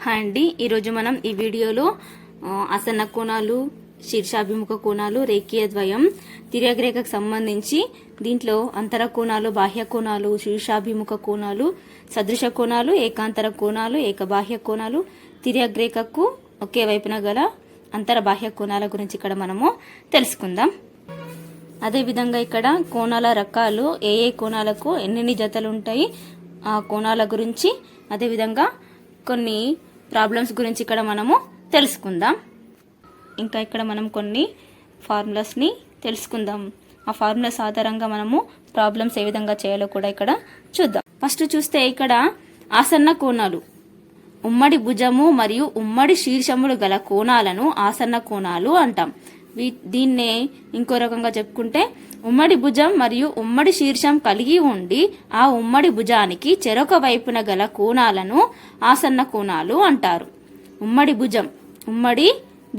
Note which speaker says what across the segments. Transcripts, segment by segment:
Speaker 1: Hi అండి, ఈరోజు మనం ఈ వీడియోలో ఆసన్న కోణాలు, శీర్షాభిముఖ కోణాలు, రేఖీయ ద్వయం, తిర్యగ్రేఖకు సంబంధించి దీంట్లో అంతర కోణాలు, బాహ్య కోణాలు, శీర్షాభిముఖ కోణాలు, సదృశ కోణాలు, ఏకాంతర కోణాలు, ఏకబాహ్య కోణాలు, తిర్యగ్రేఖకు ఒకే వైపున గల అంతర బాహ్య కోణాల గురించి ఇక్కడ మనము తెలుసుకుందాం. అదేవిధంగా ఇక్కడ కోణాల రకాలు, ఏ కోణాలకు ఎన్ని జతలు ఉంటాయి, ఆ కోణాల గురించి, అదేవిధంగా కొన్ని ప్రాబ్లమ్స్ గురించి ఇక్కడ మనము తెలుసుకుందాం. ఇంకా ఇక్కడ మనం కొన్ని ఫార్ములాస్ని తెలుసుకుందాం. ఆ ఫార్ములాస్ ఆధారంగా మనము ప్రాబ్లమ్స్ ఏ విధంగా చేయాలో కూడా ఇక్కడ చూద్దాం. ఫస్ట్ చూస్తే ఇక్కడ ఆసన్న కోణాలు, ఉమ్మడి భుజము మరియు ఉమ్మడి శీర్షములు గల కోణాలను ఆసన్న కోణాలు అంటాం. దీన్నే ఇంకో రకంగా చెప్పుకుంటే ఉమ్మడి భుజం మరియు ఉమ్మడి శీర్షం కలిగి ఉండి ఆ ఉమ్మడి భుజానికి చెరొక వైపున గల కోణాలను ఆసన్న కోణాలు అంటారు. ఉమ్మడి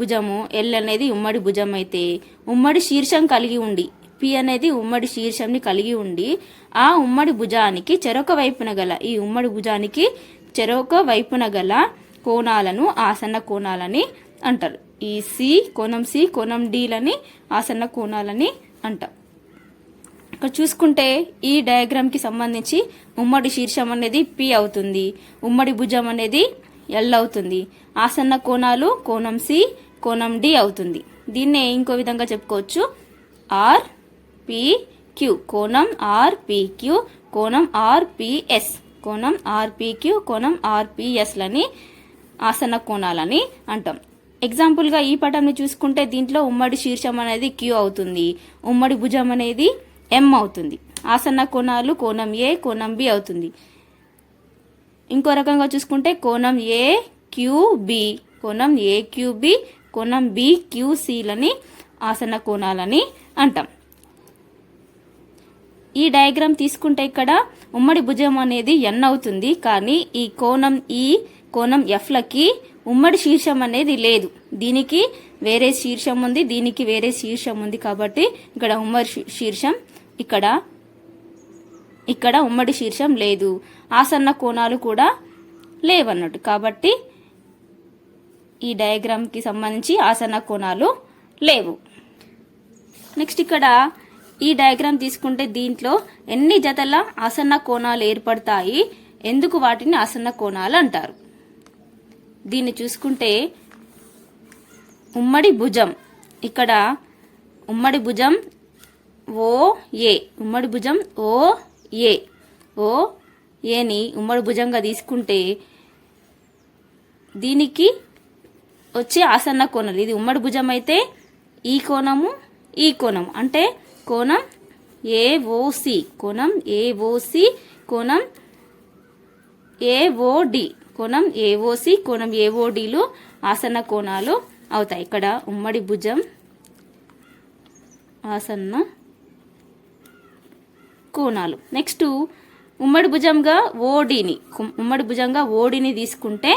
Speaker 1: భుజము ఎల్ అనేది ఉమ్మడి భుజం అయితే, ఉమ్మడి శీర్షం కలిగి ఉండి పి అనేది ఉమ్మడి శీర్షంని కలిగి ఉండి ఆ ఉమ్మడి భుజానికి చెరొక వైపున గల చెరొక వైపున గల కోణాలను ఆసన్న కోణాలని అంటారు. ఈ సి కోణం డీలని ఆసన్న కోణాలని అంటాం. ఇక్కడ చూసుకుంటే ఈ డయాగ్రామ్ కి సంబంధించి ఉమ్మడి శీర్షం అనేది పి అవుతుంది, ఉమ్మడి భుజం అనేది ఎల్ అవుతుంది, ఆసన్న కోణాలు కోణం సి కోణం డి అవుతుంది. దీన్నే ఇంకో విధంగా చెప్పుకోవచ్చు, ఆర్ పి క్యూ, కోణం ఆర్ పి క్యూ, కోణం ఆర్ పిఎస్, కోణం ఆర్ పి క్యూ, కోణం ఆర్ పిఎస్ లని ఆసన్న కోణాలని అంటాం. ఎగ్జాంపుల్ గా ఈ పటంని చూసుకుంటే దీంట్లో ఉమ్మడి శీర్షం అనేది క్యూ అవుతుంది, ఉమ్మడి భుజం అనేది ఎం అవుతుంది, ఆసన్న కోణాలు కోణం ఏ కోణం బి అవుతుంది. ఇంకో రకంగా చూసుకుంటే కోణం ఏ క్యూ బి, కోణం ఏ క్యూ బి, కోణం బి క్యూ లని ఆసన్న కోణాలని అంటాం. ఈ డయాగ్రామ్ తీసుకుంటే ఇక్కడ ఉమ్మడి భుజం అనేది ఎన్ అవుతుంది, కానీ ఈ కోణం ఎఫ్ లకి ఉమ్మడి శీర్షం అనేది లేదు. దీనికి వేరే శీర్షం ఉంది, దీనికి వేరే శీర్షం ఉంది, కాబట్టి ఇక్కడ ఉమ్మడి శీర్షం, ఇక్కడ ఉమ్మడి శీర్షం లేదు, ఆసన్న కోణాలు కూడా లేవన్నట్టు. కాబట్టి ఈ డయాగ్రామ్ కి సంబంధించి ఆసన్న కోణాలు లేవు. నెక్స్ట్ ఇక్కడ ఈ డయాగ్రామ్ తీసుకుంటే దీంట్లో ఎన్ని జతల ఆసన్న కోణాలు ఏర్పడతాయి, ఎందుకు వాటిని ఆసన్న కోణాలు అంటారు. దీన్ని చూసుకుంటే ఉమ్మడి భుజం, ఇక్కడ ఉమ్మడి భుజం ఓఏ, ఉమ్మడి భుజం ఓఏని ఉమ్మడి భుజంగా తీసుకుంటే దీనికి వచ్చే ఆసన్న కోణాలు, ఇది ఉమ్మడి భుజం అయితే ఈ కోణము అంటే కోణం ఏఓసి, కోణం ఏఓడి, కోణం ఏఓసి కోణం ఏఓడిలు ఆసన్న కోణాలు అవుతాయి. ఇక్కడ ఉమ్మడి భుజం ఆసన్న కోణాలు. నెక్స్ట్ ఉమ్మడి భుజంగా ఓడిని తీసుకుంటే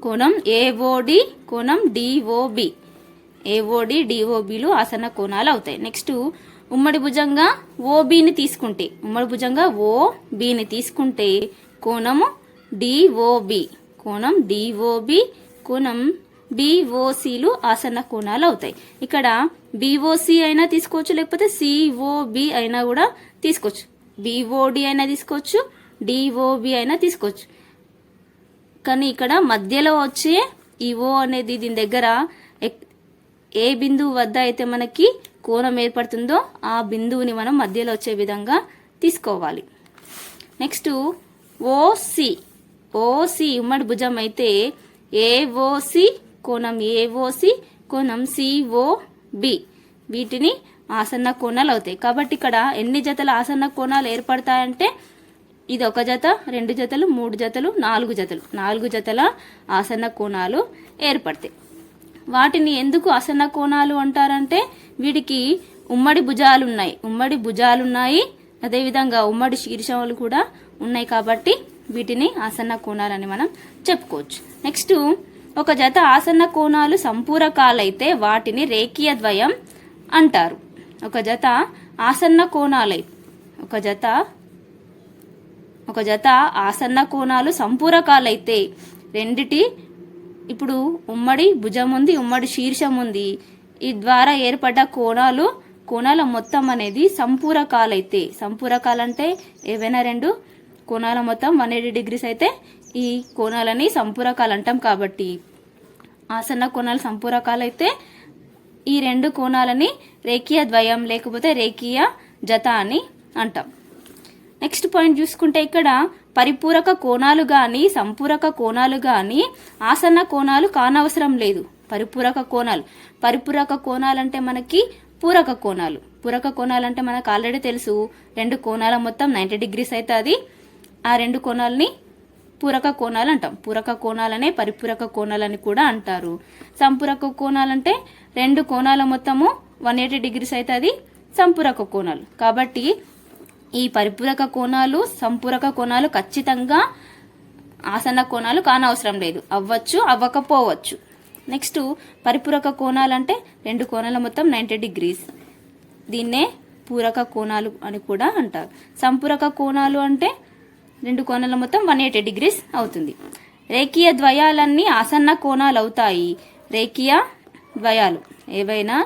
Speaker 1: కోణం ఏఓడి కోణం డిఓబి, ఏఓడి డిఓబిలు ఆసన్న కోణాలు అవుతాయి. నెక్స్ట్ ఉమ్మడి భుజంగా ఓబిని తీసుకుంటే కోణము డిఓబి, కోణం డిఓబి కోణం బిఓసిలు ఆసన్న కోణాలు అవుతాయి. ఇక్కడ బిఓసి అయినా తీసుకోవచ్చు, లేకపోతే సిఓబి అయినా కూడా తీసుకోవచ్చు, బిఓడి అయినా తీసుకోవచ్చు, డిఓబి అయినా తీసుకోవచ్చు. కానీ ఇక్కడ మధ్యలో వచ్చే ఈ ఓ అనేది దీని దగ్గర ఏ బిందువు వద్ద అయితే మనకి కోణం ఏర్పడుతుందో ఆ బిందువుని మనం మధ్యలో వచ్చే విధంగా తీసుకోవాలి. నెక్స్ట్ ఓసి ఉమ్మడి భుజం అయితే ఏఓసి కోణం ఏఓసి కోణం సిఓబి, వీటిని ఆసన్న కోణాలు అవుతాయి. కాబట్టి ఇక్కడ ఎన్ని జతల ఆసన్న కోణాలు ఏర్పడతాయంటే ఇది 1 జత, 2 జతలు, 3 జతలు, 4 జతల ఆసన్న కోణాలు ఏర్పడతాయి. వాటిని ఎందుకు ఆసన్న కోణాలు అంటారంటే వీటికి ఉమ్మడి భుజాలున్నాయి, అదేవిధంగా ఉమ్మడి శీర్షములు కూడా ఉన్నాయి, కాబట్టి వీటిని ఆసన్న కోణాలని మనం చెప్పుకోవచ్చు. నెక్స్ట్ ఒక జత ఆసన్న కోణాలు సంపూరకాలైతే వాటిని రేఖీయ ద్వయం అంటారు. ఒక జత ఆసన్న కోణాలు సంపూరకాలైతే రెండిటి ఇప్పుడు ఉమ్మడి భుజం ఉంది, ఉమ్మడి శీర్షం ఉంది. ఈ ద్వారా ఏర్పడ్డ కోణాల మొత్తం అనేది సంపూరకాలైతే, సంపూరకాలంటే ఏవైనా రెండు కోణాల మొత్తం 180 డిగ్రీస్ అయితే ఈ కోణాలని సంపూరకాలు అంటాం. కాబట్టి ఆసన్న కోణాలు సంపూరకాలైతే ఈ రెండు కోణాలని రేఖీయ ద్వయం లేకపోతే రేఖీయ జత అని అంటాం. నెక్స్ట్ పాయింట్ చూసుకుంటే ఇక్కడ పరిపూరక కోణాలు కానీ సంపూరక కోణాలు కానీ ఆసన్న కోణాలు కానవసరం లేదు. పరిపూరక కోణాలు అంటే మనకి పూరక కోణాలు అంటే మనకు ఆల్రెడీ తెలుసు, రెండు కోణాల మొత్తం 90 డిగ్రీస్ అయితే అది ఆ రెండు కోణాలని పూరక కోణాలు అంటాం. పూరక కోణాలనే పరిపూరక కోణాలని కూడా అంటారు. సంపూరక కోణాలంటే రెండు కోణాల మొత్తము 180 డిగ్రీస్ అయితే అది సంపూరక కోణాలు. కాబట్టి ఈ పరిపూరక కోణాలు సంపూరక కోణాలు ఖచ్చితంగా ఆసన్న కోణాలు కానవసరం లేదు, అవ్వచ్చు అవ్వకపోవచ్చు. నెక్స్ట్ పరిపూరక కోణాలు అంటే రెండు కోణాల మొత్తం 90 డిగ్రీస్, దీన్నే పూరక కోణాలు అని కూడా అంటారు. సంపూరక కోణాలు అంటే రెండు కోణాల మొత్తం 180 డిగ్రీస్ అవుతుంది. రేఖీయ ద్వయాలన్నీ ఆసన్న కోణాలు అవుతాయి. రేఖీయ ద్వయాలు ఏవైనా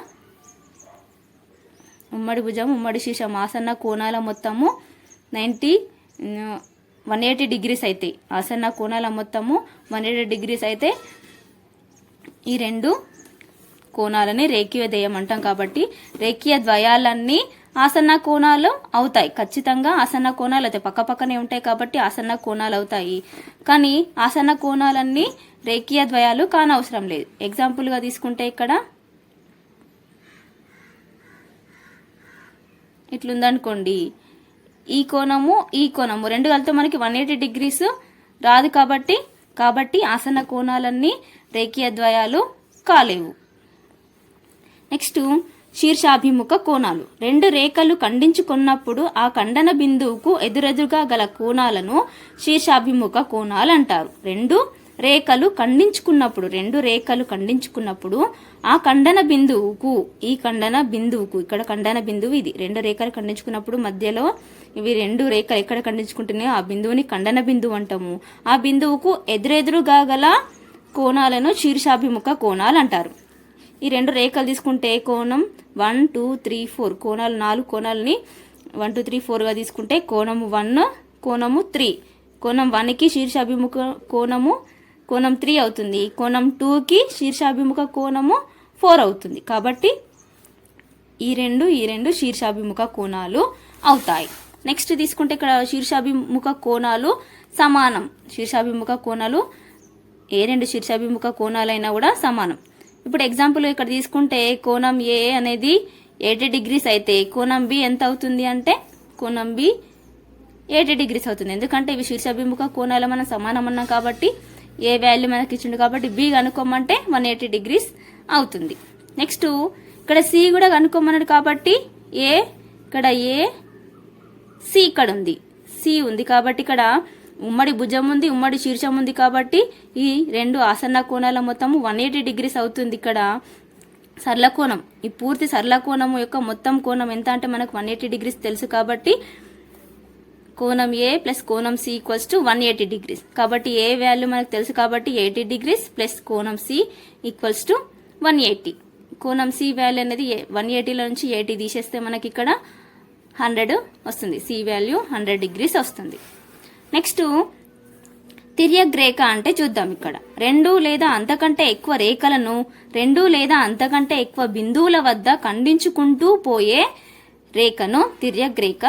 Speaker 1: ఉమ్మడి భుజం ఉమ్మడి శీర్షం ఆసన్న కోణాల మొత్తము 180 డిగ్రీస్ అయితే, ఆసన్న కోణాల మొత్తము 180 డిగ్రీస్ అయితే ఈ రెండు కోణాలని రేఖీయ ద్వయం అంటాం. కాబట్టి రేఖీయ ద్వయాలన్నీ ఆసన్న కోణాలు అవుతాయి. ఖచ్చితంగా ఆసన్న కోణాలు అవుతాయి, పక్కపక్కనే ఉంటాయి కాబట్టి ఆసన్న కోణాలు అవుతాయి. కానీ ఆసన్న కోణాలన్నీ రేఖీయ ద్వయాలు కానవసరం లేదు. ఎగ్జాంపుల్గా తీసుకుంటే ఇక్కడ ఇట్లుందనుకోండి, ఈ కోణము రెండు కలిపితే మనకి 180 డిగ్రీస్ రాదు. కాబట్టి ఆసన్న కోణాలన్నీ రేఖీయ ద్వయాలు కాలేవు. నెక్స్ట్ శీర్షాభిముఖ కోణాలు. రెండు రేఖలు ఖండించుకున్నప్పుడు ఆ ఖండన బిందువుకు ఎదురెదురుగా గల కోణాలను శీర్షాభిముఖ కోణాలు అంటారు. రెండు రేఖలు ఖండించుకున్నప్పుడు ఆ ఖండన బిందువుకు ఇక్కడ ఖండన బిందువు ఇది. రెండు రేఖలు ఖండించుకున్నప్పుడు మధ్యలో ఇవి రెండు రేఖలు ఎక్కడ ఖండించుకుంటున్నాయో ఆ బిందువుని ఖండన బిందువు అంటాము. ఆ బిందువుకు ఎదురెదురుగా గల కోణాలను శీర్షాభిముఖ కోణాలు అంటారు. ఈ రెండు రేఖలు తీసుకుంటే కోణం 1 2 3 4 కోణాలు 4 కోణాలని 1 2 3 4గా తీసుకుంటే కోణము 1 కోణము 3, కోణం 1కి శీర్షాభిముఖ కోణం 3 అవుతుంది. కోణం 2కి శీర్షాభిముఖ కోణము 4 అవుతుంది. కాబట్టి ఈ రెండు శీర్షాభిముఖ కోణాలు అవుతాయి. నెక్స్ట్ తీసుకుంటే ఇక్కడ శీర్షాభిముఖ కోణాలు సమానం. శీర్షాభిముఖ కోణాలు ఏ రెండు శీర్షాభిముఖ కోణాలైనా కూడా సమానం. ఇప్పుడు ఎగ్జాంపుల్ ఇక్కడ తీసుకుంటే కోణం ఏ అనేది 80 డిగ్రీస్ అయితే కోణం బి ఎంత అవుతుంది అంటే కోణం బి 80 డిగ్రీస్ అవుతుంది. ఎందుకంటే ఇవి శీర్షాభిముఖ కోణాలు మనం సమానం అన్నాం కాబట్టి ఏ వాల్యూ మనకి ఇచ్చిండు కాబట్టి బి కనుక్కోమంటే 180 డిగ్రీస్ అవుతుంది. నెక్స్ట్ ఇక్కడ సి కూడా కనుక్కోమన్నాడు కాబట్టి సి ఇక్కడ ఉంది, సి ఉంది కాబట్టి ఇక్కడ ఉమ్మడి భుజం ఉంది, ఉమ్మడి శీర్షం ఉంది కాబట్టి ఈ రెండు ఆసన్న కోణాల మొత్తము 180 డిగ్రీస్ అవుతుంది. ఇక్కడ సరళ కోణం, ఈ పూర్తి సరళ కోణము యొక్క మొత్తం కోణం ఎంత అంటే మనకు 180 డిగ్రీస్ తెలుసు కాబట్టి కోణం ఏ ప్లస్ కోణం సి ఈక్వల్స్ టు 180 డిగ్రీస్. కాబట్టి ఏ వాల్యూ మనకు తెలుసు కాబట్టి 80 డిగ్రీస్ ప్లస్ కోణం సి ఈక్వల్స్ టు 180. కోణం సి వాల్యూ అనేది 180లో నుంచి 80 తీసేస్తే మనకి ఇక్కడ 100 వస్తుంది. సి వాల్యూ 100 డిగ్రీస్ వస్తుంది. నెక్స్ట్ తిర్యగ్రేఖ అంటే చూద్దాం. ఇక్కడ రెండు లేదా అంతకంటే ఎక్కువ రేఖలను రెండు లేదా అంతకంటే ఎక్కువ బిందువుల వద్ద ఖండించుకుంటూ పోయే రేఖను తిర్యగ్రేఖ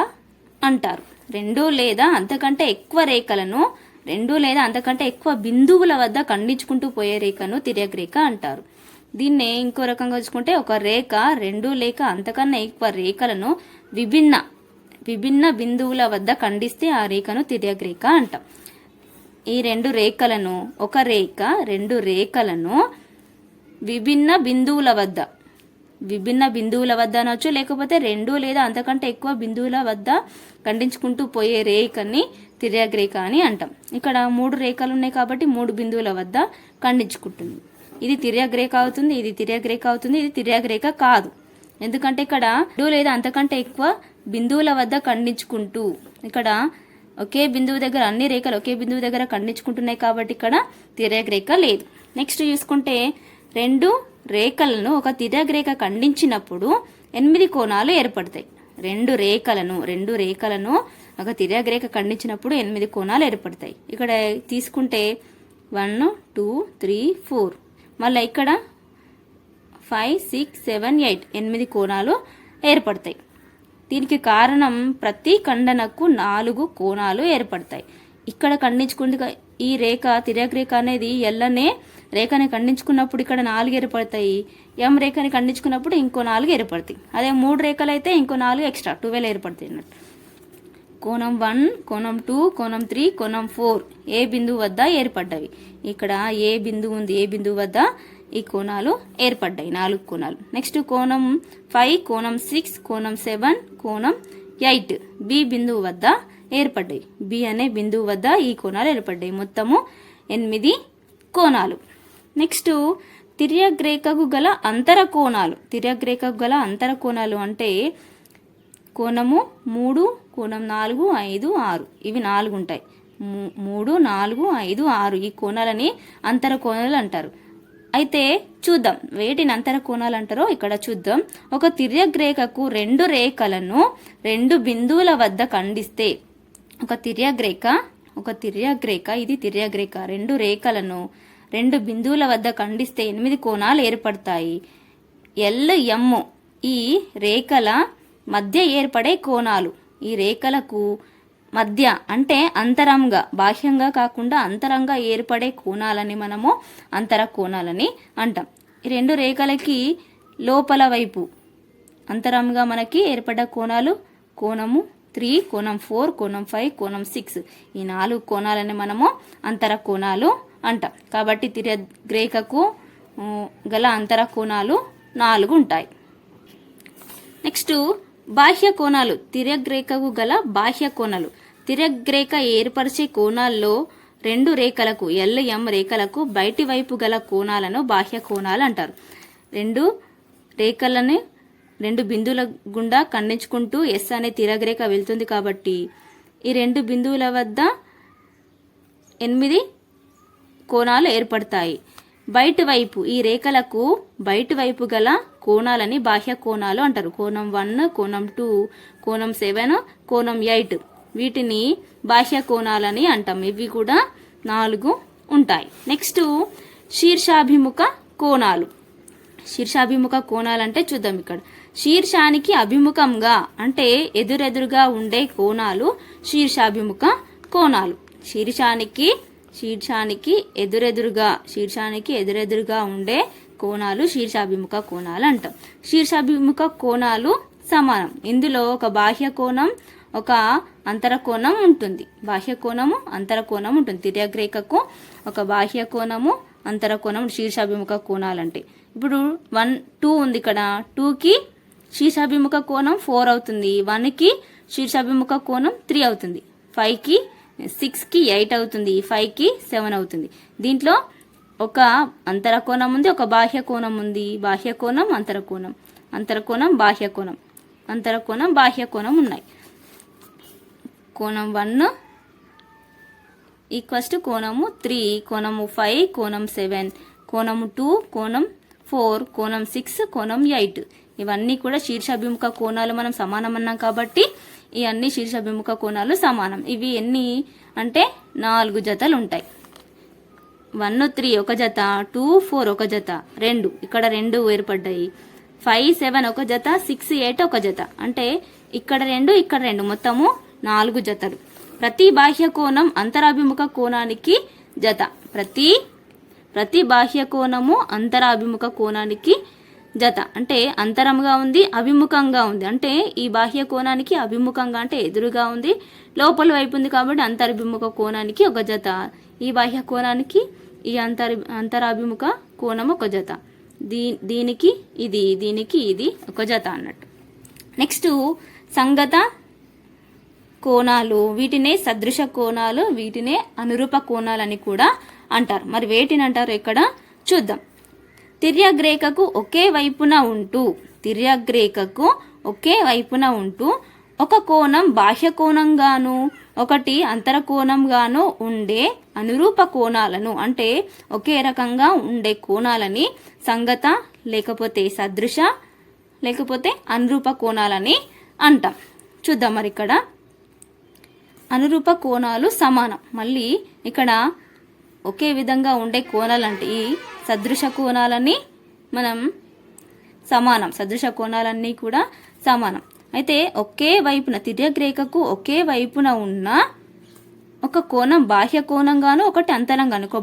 Speaker 1: అంటారు. రెండు లేదా అంతకంటే ఎక్కువ రేఖలను రెండు లేదా అంతకంటే ఎక్కువ బిందువుల వద్ద ఖండించుకుంటూ పోయే రేఖను తిర్యగ్రేఖ అంటారు. దీన్నే ఇంకో రకంగా చూసుకుంటే ఒక రేఖ రెండు లేక అంతకన్నా ఎక్కువ రేఖలను విభిన్న బిందువుల వద్ద ఖండిస్తే ఆ రేఖను తిర్యగ్రేఖ అంటాం. ఈ రెండు రేఖలను రెండు రేఖలను విభిన్న బిందువుల వద్ద అనొచ్చు, లేకపోతే రెండు లేదా అంతకంటే ఎక్కువ బిందువుల వద్ద ఖండించుకుంటూ పోయే రేఖని తిర్యగ్రేఖ అని అంటాం. ఇక్కడ 3 రేఖలు ఉన్నాయి కాబట్టి 3 బిందువుల వద్ద ఖండించుకుంటుంది. ఇది తిర్యగ్రేఖ అవుతుంది, ఇది తిర్యగ్రేఖ అవుతుంది, ఇది తిర్యగ్రేఖ కాదు. ఎందుకంటే ఇక్కడ 2 లేదా అంతకంటే ఎక్కువ బిందువుల వద్ద ఖండించుకుంటూ ఇక్కడ ఒకే బిందువు దగ్గర అన్ని రేఖలు ఒకే బిందువు దగ్గర ఖండించుకుంటున్నాయి కాబట్టి ఇక్కడ తిర్యగ్రేఖ లేదు. నెక్స్ట్ చూసుకుంటే 2 రేఖలను ఒక తిర్యగ్రేఖ ఖండించినప్పుడు 8 కోణాలు ఏర్పడతాయి. 2 రేఖలను ఒక తిర్యగ్రేఖ ఖండించినప్పుడు 8 కోణాలు ఏర్పడతాయి. ఇక్కడ తీసుకుంటే 1 2 3 4 మళ్ళీ ఇక్కడ 5 6 7 8 8 కోణాలు ఏర్పడతాయి. దీనికి కారణం ప్రతి ఖండనకు 4 కోణాలు ఏర్పడతాయి. ఇక్కడ ఖండించుకుంటే ఈ రేఖ తిర్యగ్రేఖ అనేది ఎల్లనే రేఖని ఖండించుకున్నప్పుడు ఇక్కడ 4 ఏర్పడతాయి. ఎం రేఖని ఖండించుకున్నప్పుడు ఇంకో 4 ఏర్పడతాయి. అదే 3 రేఖలు అయితే ఇంకో 4 ఎక్స్ట్రా 12 ఏర్పడతాయి అన్నట్టు. కోణం 1, కోణం 2, కోణం 3, కోణం 4 ఏ బిందువు వద్ద ఏర్పడ్డవి. ఇక్కడ ఏ బిందువు ఉంది, ఏ బిందువు వద్ద ఈ కోణాలు ఏర్పడ్డాయి, 4 కోణాలు. నెక్స్ట్ కోణం 5, కోణం 6, కోణం 7, కోణం 8 బి బిందువు వద్ద ఏర్పడ్డాయి. బి అనే బిందువు వద్ద ఈ కోణాలు ఏర్పడ్డాయి. మొత్తము 8 కోణాలు. నెక్స్ట్ తిర్యగ్రేఖకు గల అంతర కోణాలు. తిర్యగ్రేఖకు గల అంతర కోణాలు అంటే కోణము 3, కోణం 4, 5, 6 ఇవి 4 ఉంటాయి. 3, 4, 5, 6 ఈ కోణాలని అంతర కోణాలు అంటారు. అయితే చూద్దాం వేటిని అంతర కోణాలు అంటారో ఇక్కడ చూద్దాం. ఒక తిర్యగ్రేఖకు 2 రేఖలను 2 బిందువుల వద్ద ఖండిస్తే ఒక తిర్యగ్రేఖ ఇది తిర్యగ్రేఖ 2 రేఖలను 2 బిందువుల వద్ద ఖండిస్తే 8 కోణాలు ఏర్పడతాయి. ఎల్ ఎం ఈ రేఖల మధ్య ఏర్పడే కోణాలు. ఈ రేఖలకు మధ్య అంటే అంతరంగా, బాహ్యంగా కాకుండా అంతరంగా ఏర్పడే కోణాలని మనము అంతర కోణాలని అంటాం. ఈ 2 రేఖలకి లోపల వైపు అంతరంగా మనకి ఏర్పడ్డ కోణాలు కోణము 3, కోణం 4, కోణం 5, కోణం 6 ఈ 4 కోణాలని మనము అంతర కోణాలు అంటాం. కాబట్టి తిర్యగ్రేఖకు గల అంతర కోణాలు 4 ఉంటాయి. నెక్స్ట్ బాహ్య కోణాలు. తిర్యగ్రేఖకు గల బాహ్య కోణాలు. తిర్యగ్రేఖ ఏర్పరిచే కోణాల్లో 2 రేఖలకు ఎల్ ఎం రేఖలకు బయటి వైపు గల కోణాలను బాహ్య కోణాలు అంటారు. 2 రేఖలను 2 బిందువుల గుండా ఖండించుకుంటూ ఎస్ అనే తిర్యగ్రేఖ వెళ్తుంది కాబట్టి ఈ 2 బిందువుల వద్ద 8 కోణాలు ఏర్పడతాయి. బయటి వైపు ఈ రేఖలకు బయటి వైపు గల కోణాలని బాహ్య కోణాలు అంటారు. కోణం 1, కోణం 2, కోణం 7, కోణం 8 వీటిని బాహ్య కోణాలని అంటాం. ఇవి కూడా 4 ఉంటాయి. నెక్స్ట్ శీర్షాభిముఖ కోణాలు. శీర్షాభిముఖ కోణాలు అంటే చూద్దాం. ఇక్కడ శీర్షానికి అభిముఖంగా అంటే ఎదురెదురుగా ఉండే కోణాలు శీర్షాభిముఖ కోణాలు. శీర్షానికి ఎదురెదురుగా ఉండే కోణాలు శీర్షాభిముఖ కోణాలు అంటాం. శీర్షాభిముఖ కోణాలు సమానం. ఇందులో ఒక బాహ్య కోణం, ఒక అంతర కోణం ఉంటుంది. బాహ్య కోణము, అంతర కోణం ఉంటుంది. తిర్యగ్రేఖకు ఒక బాహ్య కోణము, అంతర కోణం శీర్షాభిముఖ కోణాలు అంటే. ఇప్పుడు 1 2 ఉంది. ఇక్కడ 2కి శీర్షాభిముఖ కోణం 4 అవుతుంది. 1కి శీర్షాభిముఖ కోణం 3 అవుతుంది. 5కి 6కి 8 అవుతుంది. 5కి 7 అవుతుంది. దీంట్లో ఒక అంతర కోణం ఉంది, ఒక బాహ్య కోణం ఉంది. బాహ్య కోణం, అంతర కోణం, అంతర కోణం, బాహ్య కోణం, అంతర కోణం, బాహ్య కోణం ఉన్నాయి. కోణం 1 ఈక్వల్స్ టు కోణము 3, కోణము 5, కోణం 7, కోణము 2, కోణం 4, కోణం 6, కోణం 8 ఇవన్నీ కూడా శీర్షాభిముఖ కోణాలు. మనం సమానం అన్నాం కాబట్టి ఈ అన్ని శీర్షాభిముఖ కోణాలు సమానం. ఇవి ఎన్ని అంటే 4 జతలు ఉంటాయి. 1 3 ఒక జత, 2 4 ఒక జత, 2 ఇక్కడ 2 ఏర్పడ్డాయి. 5 7 ఒక జత, 6 8 ఒక జత, అంటే ఇక్కడ 2 ఇక్కడ 2 మొత్తము 4 జతలు. ప్రతి బాహ్య కోణం అంతరాభిముఖ కోణానికి జత. ప్రతి బాహ్య కోణము అంతరాభిముఖ కోణానికి జత. అంటే అంతరంగా ఉంది, అభిముఖంగా ఉంది. అంటే ఈ బాహ్య కోణానికి అభిముఖంగా అంటే ఎదురుగా ఉంది, లోపల వైపు ఉంది కాబట్టి అంతరాభిముఖ కోణానికి ఒక జత. ఈ బాహ్య కోణానికి ఈ అంతరాభిముఖ కోణం ఒక జత. దీనికి ఇది ఒక జత అన్నట్టు. నెక్స్ట్ సంగత కోణాలు. వీటినే సదృశ కోణాలు, వీటినే అనురూప కోణాలని కూడా అంటారు. మరి వేటిని అంటారు ఇక్కడ చూద్దాం. తిర్యగ్రేఖకు ఒకే వైపున ఉంటూ ఒక కోణం బాహ్య కోణంగాను ఒకటి అంతర కోణంగాను ఉండే అనురూప కోణాలను అంటే ఒకే రకంగా ఉండే కోణాలని సంగత లేకపోతే సదృశ లేకపోతే అనురూప కోణాలని అంటాం. చూద్దాం మరి ఇక్కడ అనురూప కోణాలు సమానం. మళ్ళీ ఇక్కడ ఒకే విధంగా ఉండే కోణాలంటే ఈ సదృశ కోణాలని మనం సమానం, సదృశ కోణాలన్నీ కూడా సమానం. అయితే ఒకే వైపున తిర్యగ్రేఖకు ఒకే వైపున ఉన్న ఒక కోణం బాహ్య కోణంగాను ఒకటి అంతరంగాను, ఒక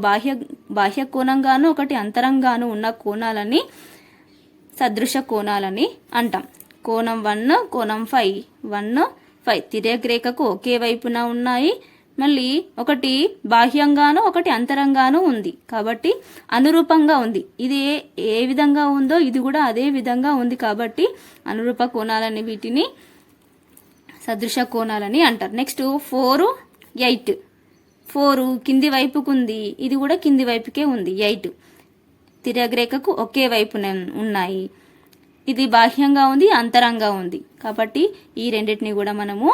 Speaker 1: బాహ్య కోణంగాను ఒకటి అంతరంగాను ఉన్న కోణాలని సదృశ కోణాలని అంటాం. కోణం 1, కోణం 5, 1, 5 తిర్యగ్రేఖకు ఒకే వైపున ఉన్నాయి. మళ్ళీ ఒకటి బాహ్యంగాను ఒకటి అంతరంగాను ఉంది కాబట్టి అనురూపంగా ఉంది. ఇది ఏ విధంగా ఉందో ఇది కూడా అదే విధంగా ఉంది కాబట్టి అనురూప కోణాలని వీటిని సదృశ కోణాలని అంటారు. నెక్స్ట్ 4, 8. 4 కింది వైపుకు ఉంది, ఇది కూడా కింది వైపుకే ఉంది. 8 తిర్యగ్రేఖకు ఒకే వైపున ఉన్నాయి. ఇది బాహ్యంగా ఉంది, అంతరంగా ఉంది కాబట్టి ఈ రెండింటిని కూడా మనము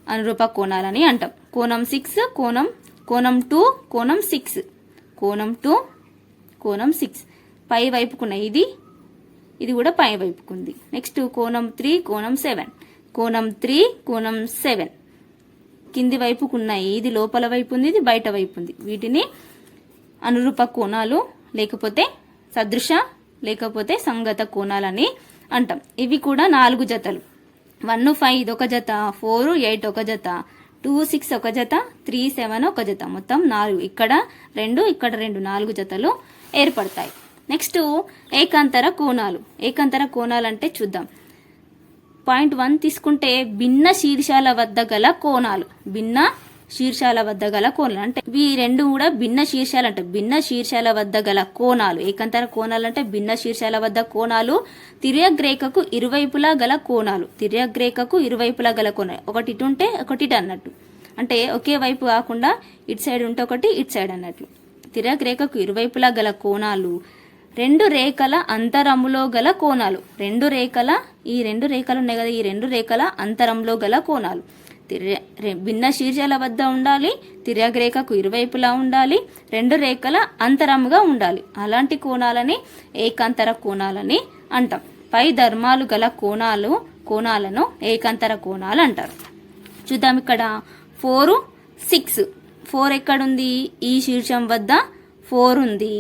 Speaker 1: అనురూప కోణాలని అంటాం. కోణం 6, కోణం 2, కోణం 6, కోణం 2, కోణం 6 పై వైపుకున్నాయి. ఇది కూడా పై వైపుకుంది. నెక్స్ట్ కోణం 3, కోణం 7, కోణం 3, కోణం 7 కింది వైపుకున్నాయి. ఇది లోపల వైపు ఉంది, ఇది బయట వైపు ఉంది. వీటిని అనురూప కోణాలు లేకపోతే సదృశ లేకపోతే సంగత కోణాలని అంటాం. ఇవి కూడా 4 జతలు. 1, 5 ఇది ఒక జత, 4, 8 ఒక జత, 2, 6 ఒక జత, 3, 7 ఒక జత, మొత్తం 4. ఇక్కడ 2, ఇక్కడ 2, 4 జతలు ఏర్పడతాయి. నెక్స్ట్ ఏకాంతర కోణాలు. ఏకాంతర కోణాలు అంటే చూద్దాం. పాయింట్ 1 తీసుకుంటే భిన్న శీర్షాల వద్ద గల కోణాలు. భిన్న శీర్షాల వద్ద గల కోణాలు అంటే ఇవి రెండు కూడా భిన్న శీర్షాలు అంటే భిన్న శీర్షాల వద్ద గల కోణాలు. ఏకాంతర కోణాలు అంటే భిన్న శీర్షాల వద్ద కోణాలు. తిర్యగ్రేఖకు ఇరువైపులా గల కోణాలు. తిర్యగ్రేఖకు ఇరువైపులా గల కోణాలు. ఒకటి ఇటు ఉంటే ఒకటి ఇటు అన్నట్టు, అంటే ఒకే వైపు కాకుండా ఇటు సైడ్ ఉంటే ఒకటి ఇటు సైడ్ అన్నట్లు. తిర్యగ్రేఖకు ఇరువైపులా గల కోణాలు. 2 రేఖల అంతరములో గల కోణాలు. ఈ రెండు రేఖలు ఉన్నాయి కదా, ఈ 2 రేఖల అంతరంలో గల కోణాలు. భిన్న శీర్షాల వద్ద ఉండాలి, తిర్యగ్రేఖకు ఇరువైపులా ఉండాలి, 2 రేఖల అంతరముగా ఉండాలి. అలాంటి కోణాలని ఏకాంతర కోణాలని అంటాం. పై ధర్మాలు గల కోణాలను ఏకాంతర కోణాలు అంటారు. చూద్దాం ఇక్కడ 4, 6. 4 ఎక్కడుంది? ఈ శీర్షం వద్ద 4 ఉంది,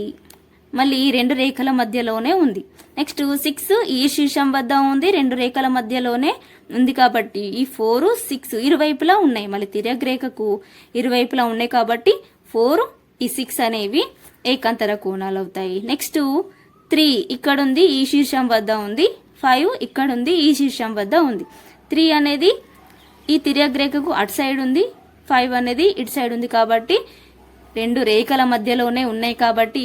Speaker 1: మళ్ళీ 2 రేఖల మధ్యలోనే ఉంది. నెక్స్ట్ 6 ఈ శీర్షం వద్ద ఉంది, 2 రేఖల మధ్యలోనే ఉంది కాబట్టి ఈ 4, 6 ఇరువైపులా ఉన్నాయి. మళ్ళీ తిర్యగ్రేఖకు ఇరువైపులా ఉన్నాయి కాబట్టి 4, ఈ 6 అనేవి ఏకాంతర కోణాలు అవుతాయి. నెక్స్ట్ 3 ఇక్కడ ఉంది, ఈ శీర్షం వద్ద ఉంది. 5 ఇక్కడ ఉంది, ఈ శీర్షం వద్ద ఉంది. 3 అనేది ఈ తిర్యగ్రేఖకు అటు సైడ్ ఉంది, 5 అనేది ఇటు సైడ్ ఉంది కాబట్టి 2 రేఖల మధ్యలోనే ఉన్నాయి కాబట్టి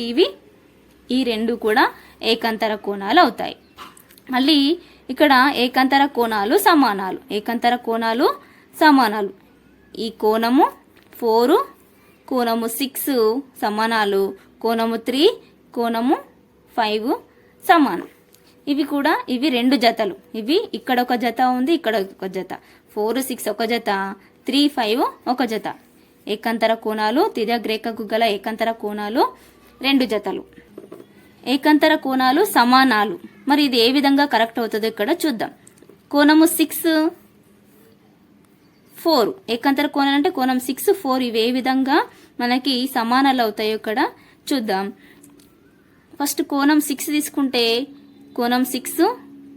Speaker 1: ఈ 2 కూడా ఏకాంతర కోణాలు అవుతాయి. మళ్ళీ ఇక్కడ ఏకాంతర కోణాలు సమానాలు. ఏకాంతర కోణాలు సమానాలు. ఈ కోణము 4, కోణము 6 సమానాలు, కోణము 3, కోణము 5 సమానం. ఇవి 2 జతలు. ఇవి ఇక్కడ ఒక జత ఉంది, ఇక్కడ ఒక జత. 4, 6 ఒక జత, 3, 5 ఒక జత. ఏకాంతర కోణాలు, తిర్యగ్రేఖకు గల ఏకాంతర కోణాలు 2 జతలు. ఏకాంతర కోణాలు సమానాలు. మరి ఇది ఏ విధంగా కరెక్ట్ అవుతుందో ఇక్కడ చూద్దాం. కోణము 6, 4 ఏకాంతర కోణాలు అంటే కోణం 6, 4 ఇవి ఏ విధంగా మనకి సమానాలు అవుతాయో ఇక్కడ చూద్దాం. ఫస్ట్ కోణం 6 తీసుకుంటే కోణం 6,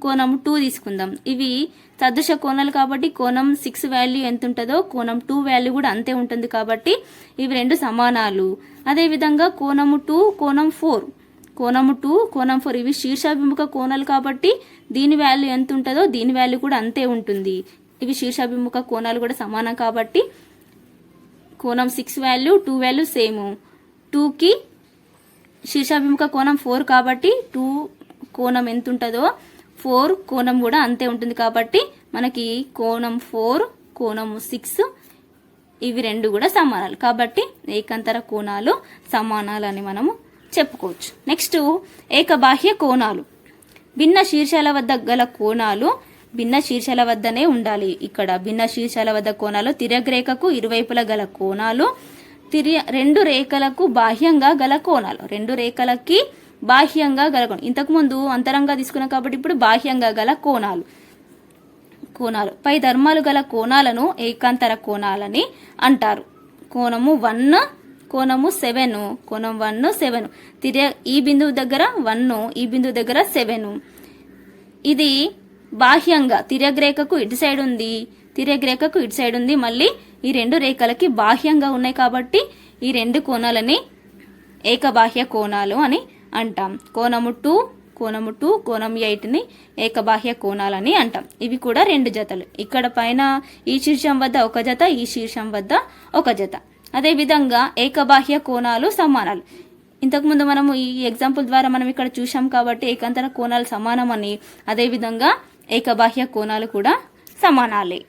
Speaker 1: కోణం 2 తీసుకుందాం. ఇవి సదృశ కోణాలు కాబట్టి కోణం 6 వాల్యూ ఎంత ఉంటుందో కోణం 2 వాల్యూ కూడా అంతే ఉంటుంది కాబట్టి ఇవి 2 సమానాలు. అదేవిధంగా కోణము 2, కోణం 4, కోణము 2, కోణం 4 ఇవి శీర్షాభిముఖ కోణాలు కాబట్టి దీని వాల్యూ ఎంత ఉంటుందో దీని వాల్యూ కూడా అంతే ఉంటుంది. ఇవి శీర్షాభిముఖ కోణాలు కూడా సమానం కాబట్టి కోణం 6 వాల్యూ 2 వాల్యూ సేమ్. 2కి శీర్షాభిముఖ కోణం 4 కాబట్టి 2 కోణం ఎంత ఉంటుందో 4 కోణం కూడా అంతే ఉంటుంది కాబట్టి మనకి కోణం 4, కోణము 6 ఇవి 2 కూడా సమానాలు కాబట్టి ఏకాంతర కోణాలు సమానాలని మనము చెప్పుకోవచ్చు. నెక్స్ట్ ఏకబాహ్య కోణాలు. భిన్న శీర్షాల వద్ద గల కోణాలు భిన్న శీర్షాల వద్దనే ఉండాలి. ఇక్కడ భిన్న శీర్షాల వద్ద కోణాలు తిర్యగ్రేఖకు ఇరువైపులా గల కోణాలు, రెండు రేఖలకు బాహ్యంగా గల కోణాలు, రెండు రేఖలకి బాహ్యంగా గల కోణం. ఇంతకుముందు అంతరంగా తీసుకున్నాం కాబట్టి ఇప్పుడు బాహ్యంగా గల కోణాలు పై ధర్మాలు గల కోణాలను ఏకాంతర కోణాలని అంటారు. కోణము 1, కోణము 7, కోణం 1, 7, ఈ బిందువు దగ్గర 1, ఈ బిందువు దగ్గర 7. ఇది బాహ్యంగా తిర్యగ్రేఖకు ఇటు సైడ్ ఉంది, తిర్యగ్రేఖకు ఇటు సైడ్ ఉంది. మళ్ళీ ఈ రెండు రేఖలకి బాహ్యంగా ఉన్నాయి కాబట్టి ఈ రెండు కోణాలని ఏకబాహ్య కోణాలు అని అంటాం. కోణము 2, కోణం 8ని ఏకబాహ్య కోణాలని అంటాం. ఇవి కూడా రెండు జతలు. ఇక్కడ పైన ఈ శీర్షం వద్ద ఒక జత, ఈ శీర్షం వద్ద ఒక జత. అదేవిధంగా ఏకబాహ్య కోణాలు సమానాలు. ఇంతకుముందు మనము ఈ ఎగ్జాంపుల్ ద్వారా మనం ఇక్కడ చూసాం కాబట్టి ఏకాంతర కోణాలు సమానమని, అదేవిధంగా ఏకబాహ్య కోణాలు కూడా సమానాలే.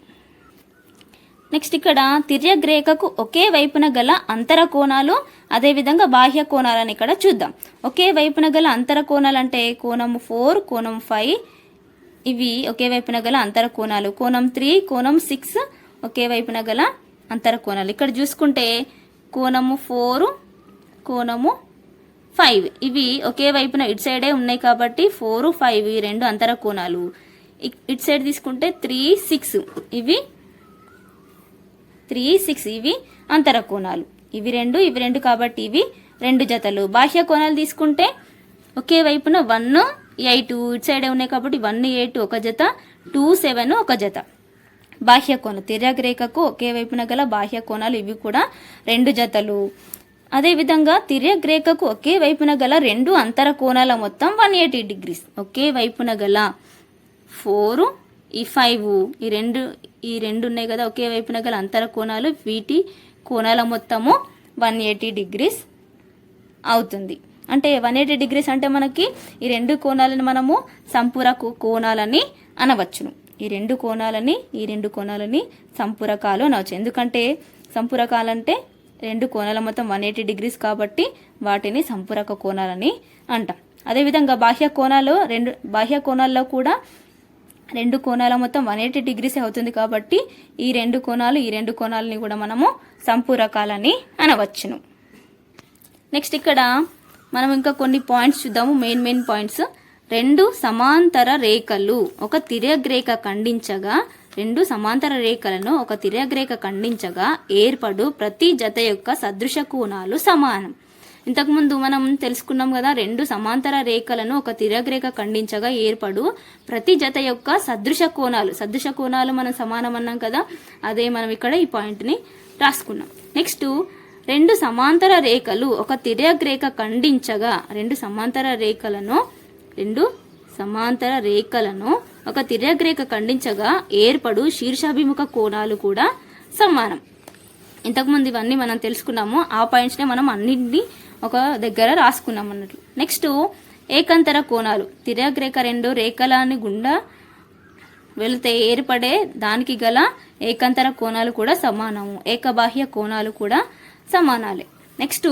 Speaker 1: నెక్స్ట్ ఇక్కడ తిర్యగ్రేఖకు ఒకే వైపున గల అంతర కోణాలు, అదేవిధంగా బాహ్య కోణాలని ఇక్కడ చూద్దాం. ఒకే వైపున గల అంతర కోణాలు అంటే కోణము 4, కోణం 5 ఇవి ఒకే వైపున గల అంతర కోణాలు. కోణం 3, కోణం 6 ఒకే వైపున గల అంతర కోణాలు. ఇక్కడ చూసుకుంటే కోణము 4, కోణము 5 ఇవి ఒకే వైపున ఇటు సైడే ఉన్నాయి కాబట్టి 4, 5 ఈ రెండు అంతర కోణాలు. ఇటు సైడ్ తీసుకుంటే 3, 6 ఇవి 3, 6 ఇవి అంతర కోణాలు. ఇవి రెండు కాబట్టి ఇవి రెండు జతలు. బాహ్య కోణాలు తీసుకుంటే ఒకే వైపున 1, 8 ఇటు సైడే ఉన్నాయి కాబట్టి 1, 8 ఒక జత, 2, 7 ఒక జత. బాహ్య కోణం తిర్యగ్రేఖకు ఒకే వైపున గల బాహ్య కోణాలు ఇవి కూడా రెండు జతలు. అదేవిధంగా తిర్యగ్రేఖకు ఒకే వైపున గల రెండు అంతర కోణాల మొత్తం 180 డిగ్రీస్. ఒకే వైపున గల 4, ఈ 5 ఈ రెండు ఉన్నాయి కదా ఒకే వైపున గల అంతర కోణాలు, వీటి కోణాల మొత్తము 180 డిగ్రీస్ అవుతుంది. అంటే 180 డిగ్రీస్ అంటే మనకి ఈ రెండు కోణాలను మనము సంపూరక కోణాలని అనవచ్చును. ఈ రెండు కోణాలని సంపూరకాలు అనవచ్చు. ఎందుకంటే సంపూరకాలంటే రెండు కోణాల మొత్తం 180 డిగ్రీస్ కాబట్టి వాటిని సంపూరక కోణాలని అంటాం. అదేవిధంగా బాహ్య కోణాల్లో కూడా రెండు కోణాల మొత్తం 180 డిగ్రీస్ అవుతుంది కాబట్టి ఈ రెండు కోణాలని కూడా మనము సంపూరకాలని అనవచ్చును. నెక్స్ట్ ఇక్కడ మనం ఇంకా కొన్ని పాయింట్స్ చూద్దాము. Main points. రెండు సమాంతర రేఖలు ఒక తిర్యగ్రేఖ ఖండించగా, రెండు సమాంతర రేఖలను ఒక తిర్యగ్రేఖ ఖండించగా ఏర్పడు ప్రతి జత యొక్క సదృశ కోణాలు సమానం. ఇంతకుముందు మనం తెలుసుకున్నాం కదా, రెండు సమాంతర రేఖలను ఒక తిర్యగ్రేఖ ఖండించగా ఏర్పడు ప్రతి జత యొక్క సదృశ కోణాలు మనం సమానం అన్నాం కదా, అదే మనం ఇక్కడ ఈ పాయింట్ని రాసుకున్నాం. నెక్స్ట్ రెండు సమాంతర రేఖలు ఒక తిర్యగ్రేఖ ఖండించగా, రెండు సమాంతర రేఖలను ఒక తిర్యగ్రేఖ ఖండించగా ఏర్పడు శీర్షాభిముఖ కోణాలు కూడా సమానం. ఇంతకుముందు ఇవన్నీ మనం తెలుసుకున్నాము. ఆ పాయింట్స్నే మనం అన్నింటినీ ఒక దగ్గర రాసుకున్నాం అన్నట్లు. నెక్స్ట్ ఏకాంతర కోణాలు. తిర్యగ్రేఖ రెండు రేఖలని గుండా వెళితే ఏర్పడే దానికి గల ఏకాంతర కోణాలు కూడా సమానము. ఏకబాహ్య కోణాలు కూడా సమానాలే. నెక్స్ట్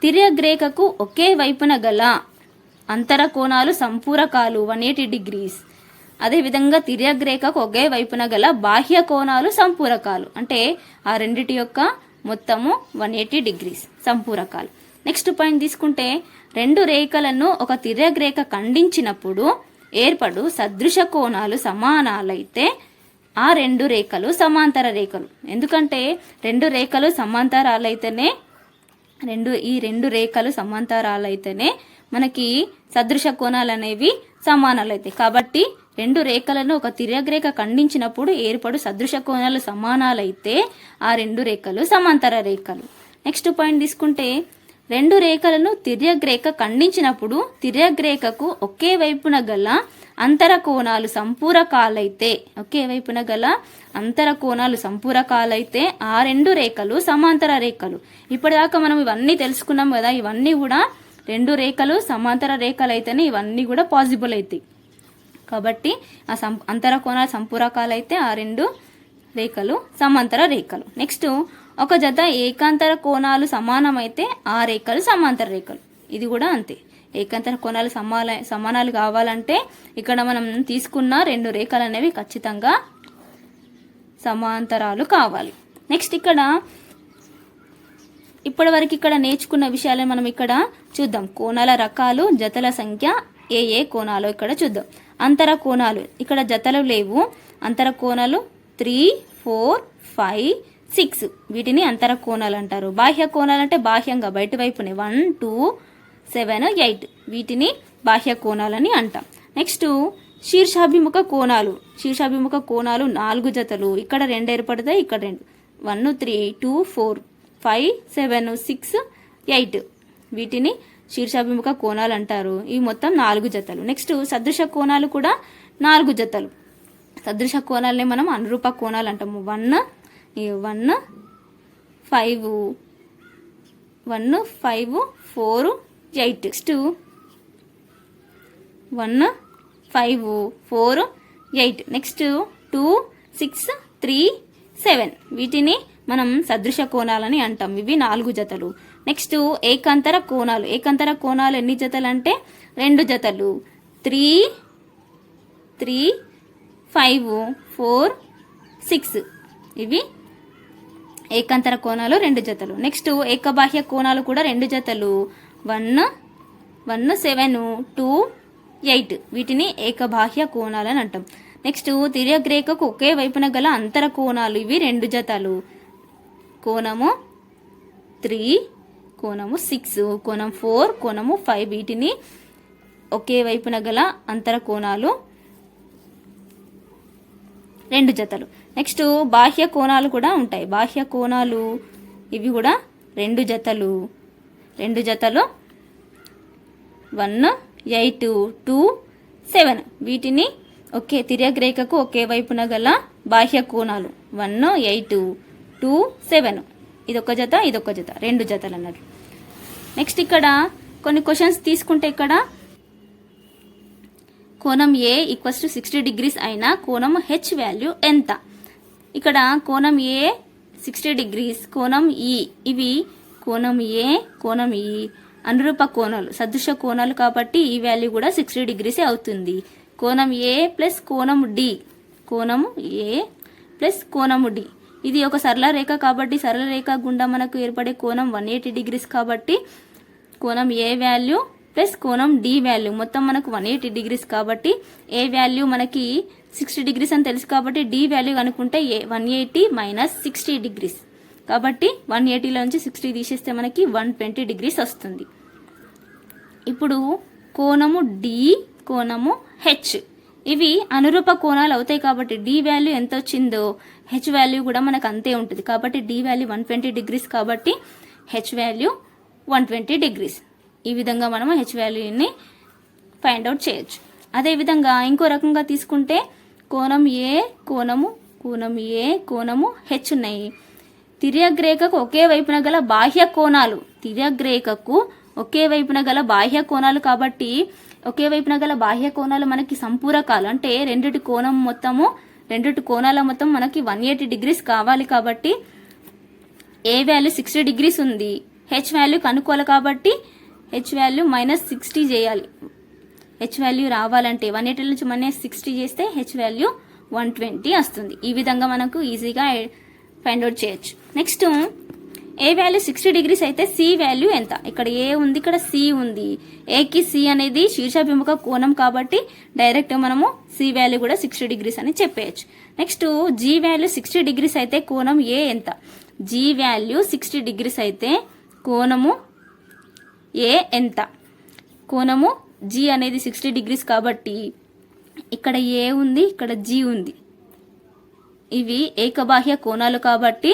Speaker 1: తిర్యగ్రేఖకు ఒకే వైపున గల అంతర కోణాలు సంపూరకాలు 180 డిగ్రీస్. అదేవిధంగా తిర్యగ్రేఖకు ఒకే వైపున గల బాహ్య కోణాలు సంపూరకాలు. అంటే ఆ రెండిటి యొక్క మొత్తము 180 డిగ్రీస్ సంపూరకాలు. నెక్స్ట్ పాయింట్ తీసుకుంటే రెండు రేఖలను ఒక తిర్యగ్రేఖ ఖండించినప్పుడు ఏర్పడు సదృశ కోణాలు సమానాలైతే ఆ రెండు రేఖలు సమాంతర రేఖలు. ఎందుకంటే రెండు రేఖలు సమాంతరాలైతేనే మనకి సదృశ కోణాలు అనేవి సమానాలైతాయి. కాబట్టి రెండు రేఖలను ఒక తిర్యగ్రేఖ ఖండించినప్పుడు ఏర్పడు సదృశ కోణాలు సమానాలైతే ఆ రెండు రేఖలు సమాంతర రేఖలు. నెక్స్ట్ పాయింట్ తీసుకుంటే రెండు రేఖలను తిర్యగ్రేఖ ఖండించినప్పుడు తిర్యగ్రేఖకు ఒకే వైపున గల అంతర కోణాలు సంపూరకాలైతే ఆ రెండు రేఖలు సమాంతర రేఖలు. ఇప్పటిదాకా మనం ఇవన్నీ తెలుసుకున్నాం కదా, ఇవన్నీ కూడా రెండు రేఖలు సమాంతర రేఖలు అయితేనే ఇవన్నీ కూడా పాసిబుల్ అవుతాయి. కాబట్టి ఆ అంతర కోణాలు సంపూరకాలైతే ఆ రెండు రేఖలు సమాంతర రేఖలు. నెక్స్ట్ ఒక జత ఏకాంతర కోణాలు సమానమైతే ఆ రేఖలు సమాంతర రేఖలు. ఇది కూడా అంతే. ఏకాంతర కోణాలు సమానాలు కావాలంటే ఇక్కడ మనం తీసుకున్న రెండు రేఖలు అనేవి ఖచ్చితంగా సమాంతరాలు కావాలి. నెక్స్ట్ ఇక్కడ ఇప్పటివరకు ఇక్కడ నేర్చుకున్న విషయాలను మనం ఇక్కడ చూద్దాం. కోణాల రకాలు, జతల సంఖ్య, ఏ కోణాలు ఇక్కడ చూద్దాం. అంతర కోణాలు ఇక్కడ జతలు లేవు. అంతర కోణాలు 3, 4, 5, 6 వీటిని అంతర కోణాలు అంటారు. బాహ్య కోణాలు అంటే బాహ్యంగా బయట వైపునే 1, 2, 7, 8 వీటిని బాహ్య కోణాలని అంటాం. నెక్స్ట్ శీర్షాభిముఖ కోణాలు. శీర్షాభిముఖ కోణాలు 4 జతలు. ఇక్కడ 2 ఏర్పడతాయి, ఇక్కడ 2. 1, 3, 2, 4, 5, 7, 6, 8 వీటిని శీర్షాభిముఖ కోణాలు అంటారు. ఇవి మొత్తం 4 జతలు. నెక్స్ట్ సదృశ కోణాలు కూడా 4 జతలు. సదృశ కోణాలనే మనం అనురూప కోణాలు అంటాము. 1, 5, 4, 8. నెక్స్ట్ 1, 5, 4, 8. నెక్స్ట్ 2, 6, 3, 7 వీటిని మనం సదృశ కోణాలని అంటాం. ఇవి 4 జతలు. నెక్స్ట్ ఏకాంతర కోణాలు. ఏకాంతర కోణాలు ఎన్ని జతలు అంటే 2 జతలు. 3, 5, 4, 6 ఇవి ఏకాంతర కోణాలు 2 జతలు. నెక్స్ట్ ఏకబాహ్య కోణాలు కూడా 2 జతలు. 1, 7, 2, 8 వీటిని ఏకబాహ్య కోణాలు అని అంటాం. నెక్స్ట్ తిర్యగ్రేఖకు ఒకే వైపున గల అంతర కోణాలు ఇవి 2 జతలు. కోణము 3, కోణము 6, కోణం 4, కోణము 5 వీటిని ఒకే వైపున గల అంతర కోణాలు 2 జతలు. నెక్స్ట్ బాహ్య కోణాలు కూడా ఉంటాయి. బాహ్య కోణాలు ఇవి కూడా 2 జతలు. 2 జతలు 1, 8, 2, 7 వీటిని ఒకే తిర్యగ్రేఖకు ఒకే వైపున గల బాహ్య కోణాలు 1, 8, 2, 7 ఇదొక జత, ఇదొక జత, 2 జతలు అన్నట్టు. నెక్స్ట్ ఇక్కడ కొన్ని క్వశ్చన్స్ తీసుకుంటే ఇక్కడ కోణం ఏ ఈక్వల్స్ టు 60 డిగ్రీస్ అయినా కోణం హెచ్ వాల్యూ ఎంత? ఇక్కడ కోణం ఏ 60 డిగ్రీస్, కోణం ఈ ఇవి కోణం ఏ, కోణం ఈ అనురూప కోణాలు, సదృశ కోణాలు కాబట్టి ఈ వాల్యూ కూడా 60 డిగ్రీసే అవుతుంది. కోణం ఏ ప్లస్ కోణం డి, కోణము ఏ ప్లస్ కోణము డి ఇది ఒక సరళ రేఖ కాబట్టి సరళ రేఖ గుండా మనకు ఏర్పడే కోణం 180 డిగ్రీస్ కాబట్టి కోణం ఏ వాల్యూ ప్లస్ కోణం డి వాల్యూ మొత్తం మనకు 180 డిగ్రీస్ కాబట్టి ఏ వాల్యూ మనకి 60 డిగ్రీస్ అని తెలుసు కాబట్టి డి వాల్యూ అనుకుంటే 180 మైనస్ 60 డిగ్రీస్ కాబట్టి 180లో నుంచి 60 తీసేస్తే మనకి 120 డిగ్రీస్ వస్తుంది. ఇప్పుడు కోణము డి, కోణము హెచ్ ఇవి అనురూప కోణాలు అవుతాయి కాబట్టి డి వాల్యూ ఎంత వచ్చిందో హెచ్ వాల్యూ కూడా మనకు అంతే ఉంటుంది. కాబట్టి డి వాల్యూ 120 డిగ్రీస్ కాబట్టి హెచ్ వాల్యూ 120 డిగ్రీస్. ఈ విధంగా మనము హెచ్ వాల్యూని ఫైండ్ అవుట్ చేయొచ్చు. అదేవిధంగా ఇంకో రకంగా తీసుకుంటే కోణం ఏ, కోణము ఏ, కోణము హెచ్ ఉన్నాయి. తిర్యగ్రేఖకు ఒకే వైపున గల బాహ్య కోణాలు, తిర్యగ్రేఖకు ఒకే వైపున గల బాహ్య కోణాలు కాబట్టి ఒకే వైపున గల బాహ్య కోణాలు మనకి సంపూరకాలు అంటే రెండిటి కోణాల మొత్తం మనకి 180 డిగ్రీస్ కావాలి కాబట్టి ఏ వాల్యూ 60 డిగ్రీస్ ఉంది, హెచ్ వాల్యూ కనుక్కోవాలి కాబట్టి హెచ్ వాల్యూ మైనస్ 60 చేయాలి. హెచ్ వాల్యూ రావాలంటే 180 నుంచి మైనస్ 60 చేస్తే హెచ్ వాల్యూ 120 వస్తుంది. ఈ విధంగా మనకు ఈజీగా ఫైండ్ అవుట్ చేయొచ్చు. నెక్స్ట్ ఏ వాల్యూ 60 డిగ్రీస్ అయితే సి వాల్యూ ఎంత? ఇక్కడ ఏ ఉంది, ఇక్కడ సి ఉంది. ఏకి సి అనేది శీర్షాభిముఖ కోణం కాబట్టి డైరెక్ట్ మనము సి వాల్యూ కూడా 60 డిగ్రీస్ అని చెప్పేయచ్చు. నెక్స్ట్ జీ వాల్యూ 60 డిగ్రీస్ అయితే కోణం ఏ ఎంత? జీ వాల్యూ 60 డిగ్రీస్ అయితే కోణము ఏ ఎంత? కోణము జీ అనేది 60 డిగ్రీస్ కాబట్టి ఇక్కడ ఏ ఉంది, ఇక్కడ జీ ఉంది. ఇవి ఏకబాహ్య కోణాలు కాబట్టి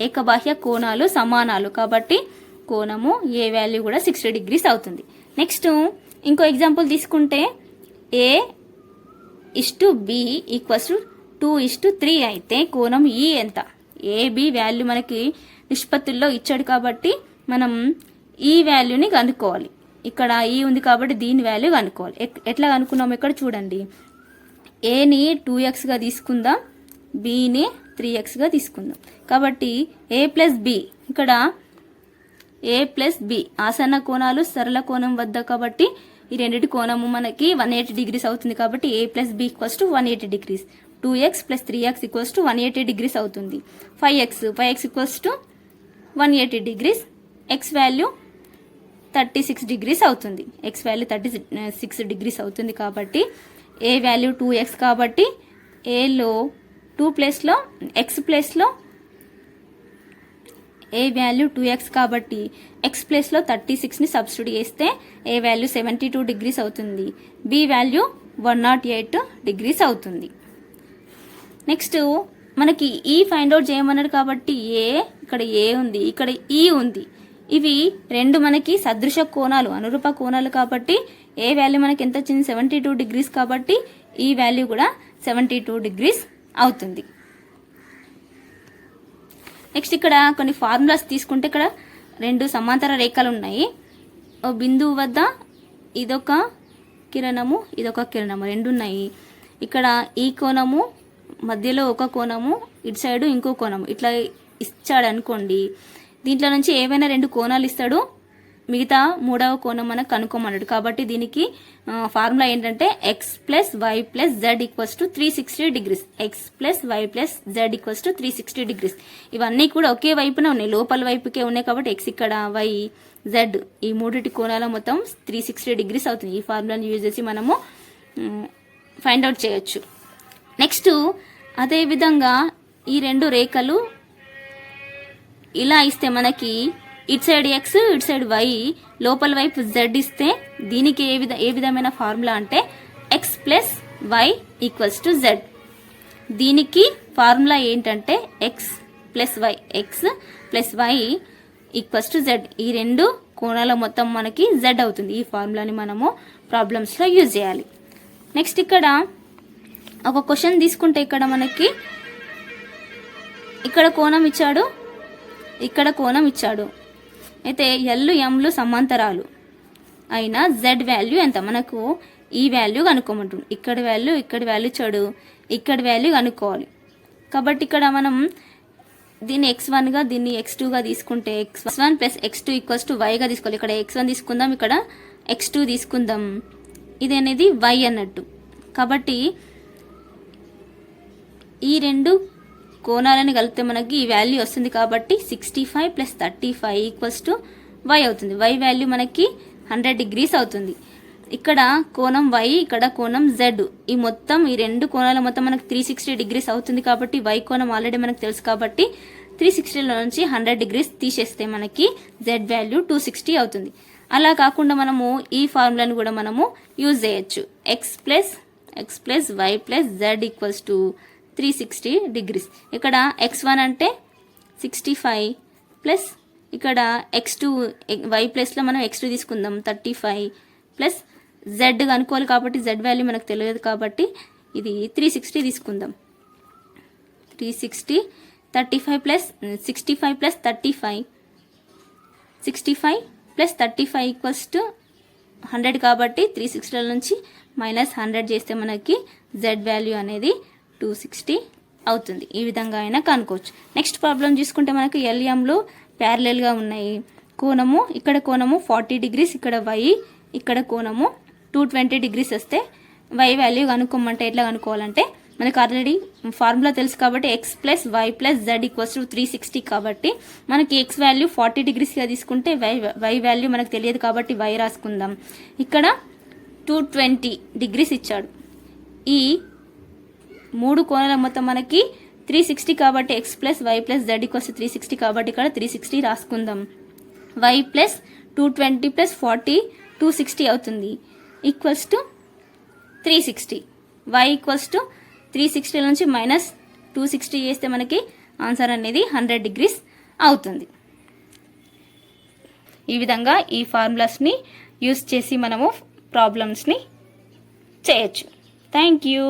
Speaker 1: ఏకబాహ్య కోణాలు సమానాలు కాబట్టి కోణము ఏ వాల్యూ కూడా 60 డిగ్రీస్ అవుతుంది. నెక్స్ట్ ఇంకో ఎగ్జాంపుల్ తీసుకుంటే A:B ఈక్వల్స్ 2:3 అయితే కోణం ఈ ఎంత? ఏబి వాల్యూ మనకి నిష్పత్తుల్లో ఇచ్చాడు కాబట్టి మనం ఈ వాల్యూని కనుక్కోవాలి. ఇక్కడ ఈ ఉంది కాబట్టి దీని వాల్యూ కనుక్కోవాలి. ఎట్లా కనుక్కున్నాము ఇక్కడ చూడండి. ఏని 2x గా తీసుకుందాం, బిని 3x గా తీసుకుందాం. కాబట్టి a ప్లస్ బి ఇక్కడ ఏ ప్లస్ బి ఆసన్న కోణాలు సరళ కోణం వద్ద కాబట్టి ఈ రెండింటి కోణము మనకి 180 డిగ్రీస్ అవుతుంది కాబట్టి A plus B equals to 180 degrees. 2x plus 3x equals to 180 degrees అవుతుంది. 5x equals to 180 degrees. X value 36 degrees అవుతుంది. ఎక్స్ వాల్యూ 36 డిగ్రీస్ అవుతుంది కాబట్టి ఏ వాల్యూ 2x కాబట్టి ఏలో 2 ప్లేస్లో ఎక్స్ ప్లేస్లో ఏ వాల్యూ 2x కాబట్టి ఎక్స్ ప్లేస్లో 36ని సబ్స్టిట్యూట్ చేస్తే ఏ వాల్యూ 72 డిగ్రీస్ అవుతుంది. బి వాల్యూ 108 డిగ్రీస్ అవుతుంది. నెక్స్ట్ మనకి ఈ ఫైండ్ అవుట్ చేయమన్నాడు కాబట్టి ఇక్కడ ఏ ఉంది, ఇక్కడ ఈ ఉంది. ఇవి రెండు మనకి సదృశ కోణాలు, అనురూప కోణాలు కాబట్టి ఏ వాల్యూ మనకి ఎంత వచ్చింది 72 డిగ్రీస్ కాబట్టి ఈ వాల్యూ కూడా 72 డిగ్రీస్ అవుతుంది. నెక్స్ట్ ఇక్కడ కొన్ని ఫార్ములాస్ తీసుకుంటే ఇక్కడ రెండు సమాంతర రేఖలు ఉన్నాయి. ఓ బిందువు వద్ద ఇదొక కిరణము ఇదొక కిరణము రెండు ఉన్నాయి. ఇక్కడ ఈ కోణము మధ్యలో ఒక కోణము ఇటు సైడు ఇంకో కోణము ఇట్లా ఇచ్చాడు అనుకోండి. దీంట్లో నుంచి ఏవైనా రెండు కోణాలు ఇస్తాడు, మిగతా మూడవ కోణం మనకు కనుక్కోమన్నాడు. కాబట్టి దీనికి ఫార్ములా ఏంటంటే X plus Y plus Z equals to 360 degrees. X plus Y plus Z equals to 360 degrees. ఇవన్నీ కూడా ఒకే వైపున ఉన్నాయి, లోపల వైపుకే ఉన్నాయి కాబట్టి ఎక్స్ ఇక్కడ, వై, జెడ్ ఈ మూడిటి కోణాల మొత్తం 360 డిగ్రీస్ అవుతుంది. ఈ ఫార్ములాని యూజ్ చేసి మనము ఫైండ్ అవుట్ చేయొచ్చు. నెక్స్ట్ అదే విధంగా ఈ రెండు రేఖలు ఇలా ఇస్తే మనకి ఇటు సైడ్ ఎక్స్ ఇటు సైడ్ వై లోపల వైపు జెడ్ ఇస్తే దీనికి ఏ విధమైన ఫార్ములా అంటే X plus Y equals to Z. దీనికి ఫార్ములా ఏంటంటే X plus Y equals to Z. ఈ రెండు కోణాల మొత్తం మనకి జెడ్ అవుతుంది. ఈ ఫార్ములాని మనము ప్రాబ్లమ్స్లో యూజ్ చేయాలి. నెక్స్ట్ ఇక్కడ ఒక క్వశ్చన్ తీసుకుంటే ఇక్కడ మనకి ఇక్కడ కోణం ఇచ్చాడు, ఇక్కడ కోణం ఇచ్చాడు. అయితే ఎల్లు ఎంలు సమాంతరాలు అయినా జెడ్ వాల్యూ ఎంత మనకు ఈ వాల్యూ కనుక్కోమంటుంది. ఇక్కడ వాల్యూ ఇచ్చాడు, ఇక్కడ వాల్యూ కనుక్కోవాలి. కాబట్టి ఇక్కడ మనం దీన్ని x1గా దీన్ని x2గా తీసుకుంటే x1 plus x2 equals to వైగా తీసుకోవాలి. ఇక్కడ x1 తీసుకుందాం, ఇక్కడ x2 తీసుకుందాం. ఇది అనేది y అన్నట్టు. కాబట్టి ఈ రెండు కోణాలని కలిపితే మనకి ఈ వాల్యూ వస్తుంది కాబట్టి 65 ప్లస్ 35 ఈక్వల్స్ టు వై అవుతుంది. వై వాల్యూ మనకి 100 డిగ్రీస్ అవుతుంది. ఇక్కడ కోణం వై, ఇక్కడ కోణం జెడ్, ఈ రెండు కోణాల మొత్తం మనకి 360 డిగ్రీస్ అవుతుంది. కాబట్టి వై కోణం ఆల్రెడీ మనకు తెలుసు కాబట్టి 360లో నుంచి 100 డిగ్రీస్ తీసేస్తే మనకి జెడ్ వాల్యూ 260 అవుతుంది. అలా కాకుండా మనము ఈ ఫార్ములాను కూడా మనము యూజ్ చేయొచ్చు. X plus Y plus Z equals to 360 degrees. ఇక్కడ x1 అంటే 65 ప్లస్ ఇక్కడ x2 వై ప్లస్లో మనం x2 తీసుకుందాం 35 ప్లస్ జెడ్ కనుక్కోవాలి కాబట్టి జెడ్ వాల్యూ మనకు తెలియదు కాబట్టి ఇది 360 తీసుకుందాం. 360 35 plus 65 plus 35 65 plus 35 equals to 100 కాబట్టి 360 నుంచి మైనస్ 100 చేస్తే మనకి జెడ్ వాల్యూ అనేది 260 అవుతుంది. ఈ విధంగా అయినా కనుక్కోవచ్చు. నెక్స్ట్ ప్రాబ్లం చూసుకుంటే మనకు ఎల్ఎంలు ప్యారలల్గా ఉన్నాయి. కోణము ఇక్కడ కోణము 40 డిగ్రీస్, ఇక్కడ వై, ఇక్కడ కోణము 220 డిగ్రీస్ వస్తే వై వాల్యూ కనుక్కోమంటే ఎట్లా కనుక్కోవాలంటే మనకు ఆల్రెడీ ఫార్ములా తెలుసు కాబట్టి X plus Y plus Z equals to 360 కాబట్టి మనకి ఎక్స్ వాల్యూ 40 డిగ్రీస్గా తీసుకుంటే వై వాల్యూ మనకు తెలియదు కాబట్టి వై రాసుకుందాం. ఇక్కడ 220 డిగ్రీస్ ఇచ్చాడు. ఈ మూడు కోణాల మొత్తం మనకి 360 కాబట్టి X plus Y plus Z equals 360 కాబట్టి ఇక్కడ 360 రాసుకుందాం. వై ప్లస్ 220 ప్లస్ 40 260 అవుతుంది equals to 360. Y equals to 360 నుంచి మైనస్ 260 చేస్తే మనకి ఆన్సర్ అనేది 100 డిగ్రీస్ అవుతుంది. ఈ విధంగా ఈ ఫార్ములాస్ని యూస్ చేసి మనము ప్రాబ్లమ్స్ని చేయొచ్చు. Thank you.